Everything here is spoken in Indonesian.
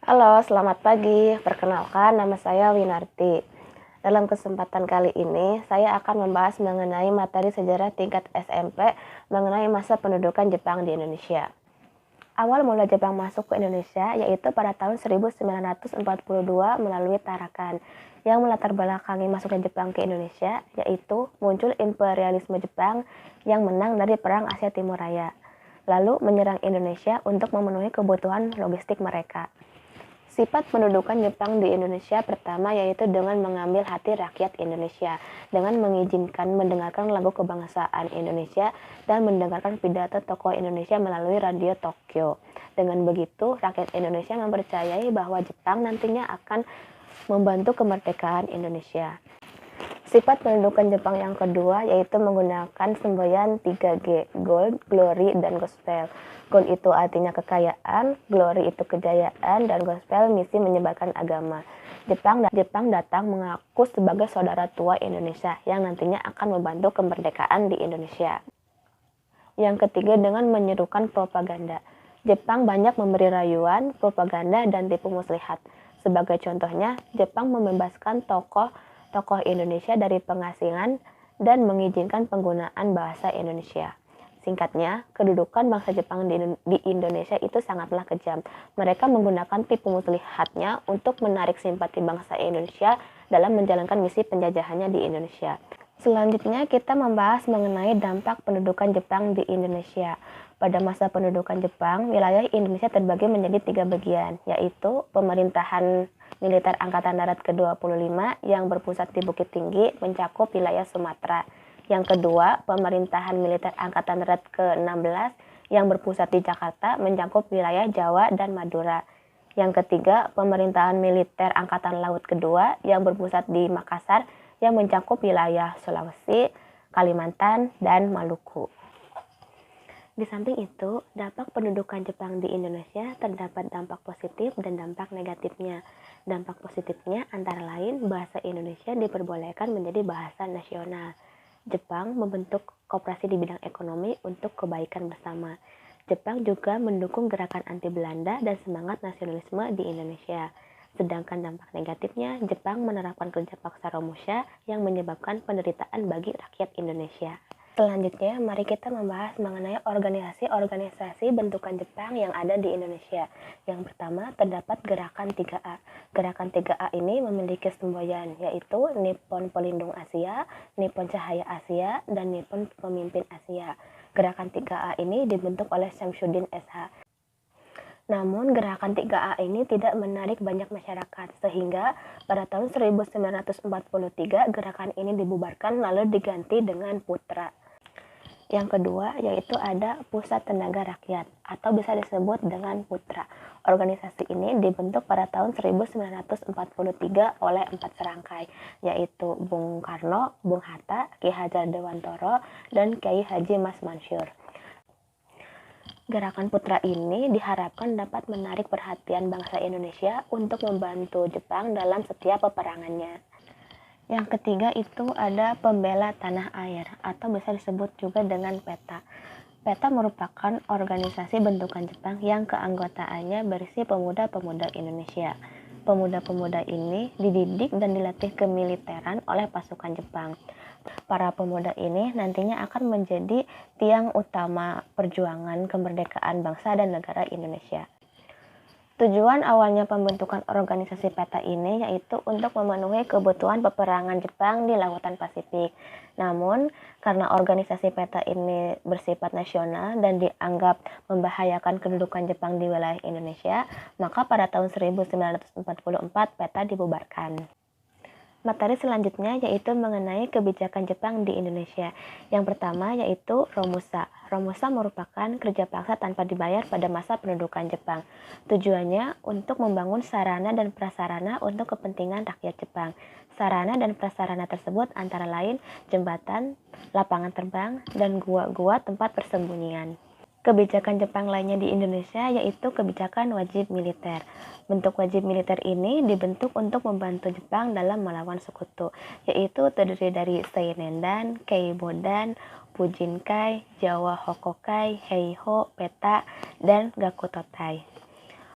Halo, selamat pagi. Perkenalkan, nama saya Winarti. Dalam kesempatan kali ini, saya akan membahas mengenai materi sejarah tingkat SMP mengenai masa pendudukan Jepang di Indonesia. Awal mula Jepang masuk ke Indonesia yaitu pada tahun 1942 melalui Tarakan. Yang melatar belakangi masuknya Jepang ke Indonesia yaitu muncul imperialisme Jepang yang menang dari Perang Asia Timur Raya, lalu menyerang Indonesia untuk memenuhi kebutuhan logistik mereka. Sifat pendudukan Jepang di Indonesia pertama yaitu dengan mengambil hati rakyat Indonesia, dengan mengizinkan mendengarkan lagu kebangsaan Indonesia dan mendengarkan pidato tokoh Indonesia melalui radio Tokyo. Dengan begitu, rakyat Indonesia mempercayai bahwa Jepang nantinya akan membantu kemerdekaan Indonesia. Sifat pendudukan Jepang yang kedua yaitu menggunakan semboyan 3G, Gold, Glory, dan Gospel. Gold itu artinya kekayaan, Glory itu kejayaan, dan Gospel misi menyebarkan agama. Jepang datang mengaku sebagai saudara tua Indonesia yang nantinya akan membantu kemerdekaan di Indonesia. Yang ketiga dengan menyerukan propaganda. Jepang banyak memberi rayuan, propaganda, dan tipu muslihat. Sebagai contohnya, Jepang membebaskan tokoh Indonesia dari pengasingan dan mengizinkan penggunaan bahasa Indonesia. Singkatnya, kedudukan bangsa Jepang di Indonesia itu sangatlah kejam. Mereka menggunakan tipu muslihatnya untuk menarik simpati bangsa Indonesia dalam menjalankan misi penjajahannya di Indonesia. Selanjutnya kita membahas mengenai dampak pendudukan Jepang di Indonesia. Pada masa pendudukan Jepang, wilayah Indonesia terbagi menjadi 3 bagian, yaitu pemerintahan militer Angkatan Darat ke-25 yang berpusat di Bukit Tinggi mencakup wilayah Sumatera. Yang kedua, pemerintahan militer Angkatan Darat ke-16 yang berpusat di Jakarta mencakup wilayah Jawa dan Madura. Yang ketiga, pemerintahan militer Angkatan Laut kedua yang berpusat di Makassar yang mencakup wilayah Sulawesi, Kalimantan, dan Maluku. Di samping itu, dampak pendudukan Jepang di Indonesia terdapat dampak positif dan dampak negatifnya. Dampak positifnya antara lain bahasa Indonesia diperbolehkan menjadi bahasa nasional. Jepang membentuk koperasi di bidang ekonomi untuk kebaikan bersama. Jepang juga mendukung gerakan anti Belanda dan semangat nasionalisme di Indonesia. Sedangkan dampak negatifnya, Jepang menerapkan kerja paksa Romusha yang menyebabkan penderitaan bagi rakyat Indonesia. Selanjutnya, mari kita membahas mengenai organisasi-organisasi bentukan Jepang yang ada di Indonesia. Yang pertama, terdapat Gerakan 3A. Gerakan 3A ini memiliki semboyan, yaitu Nippon Pelindung Asia, Nippon Cahaya Asia, dan Nippon Pemimpin Asia. Gerakan 3A ini dibentuk oleh Syamsuddin SH. Namun, Gerakan 3A ini tidak menarik banyak masyarakat, sehingga pada tahun 1943 gerakan ini dibubarkan lalu diganti dengan Putra. Yang kedua yaitu ada Pusat Tenaga Rakyat atau bisa disebut dengan Putra. Organisasi ini dibentuk pada tahun 1943 oleh 4 serangkai, yaitu Bung Karno, Bung Hatta, Ki Hajar Dewantoro, dan Kiai Haji Mas Mansur. Gerakan Putra ini diharapkan dapat menarik perhatian bangsa Indonesia untuk membantu Jepang dalam setiap peperangannya. Yang ketiga itu ada Pembela Tanah Air atau bisa disebut juga dengan PETA. PETA merupakan organisasi bentukan Jepang yang keanggotaannya berisi pemuda-pemuda Indonesia. Pemuda-pemuda ini dididik dan dilatih kemiliteran oleh pasukan Jepang. Para pemuda ini nantinya akan menjadi tiang utama perjuangan kemerdekaan bangsa dan negara Indonesia. Tujuan awalnya pembentukan organisasi PETA ini yaitu untuk memenuhi kebutuhan peperangan Jepang di Lautan Pasifik. Namun, karena organisasi PETA ini bersifat nasional dan dianggap membahayakan kedudukan Jepang di wilayah Indonesia, maka pada tahun 1944 PETA dibubarkan. Materi selanjutnya yaitu mengenai kebijakan Jepang di Indonesia. Yang pertama yaitu Romusha. Romusha merupakan kerja paksa tanpa dibayar pada masa pendudukan Jepang. Tujuannya untuk membangun sarana dan prasarana untuk kepentingan rakyat Jepang. Sarana dan prasarana tersebut antara lain jembatan, lapangan terbang, dan gua-gua tempat persembunyian. Kebijakan Jepang lainnya di Indonesia yaitu kebijakan wajib militer. Bentuk wajib militer ini dibentuk untuk membantu Jepang dalam melawan sekutu, yaitu terdiri dari Seinendan, Keibodan, Fujinkai, Jawa Hokokai, Heiho, Peta, dan Gakutotai.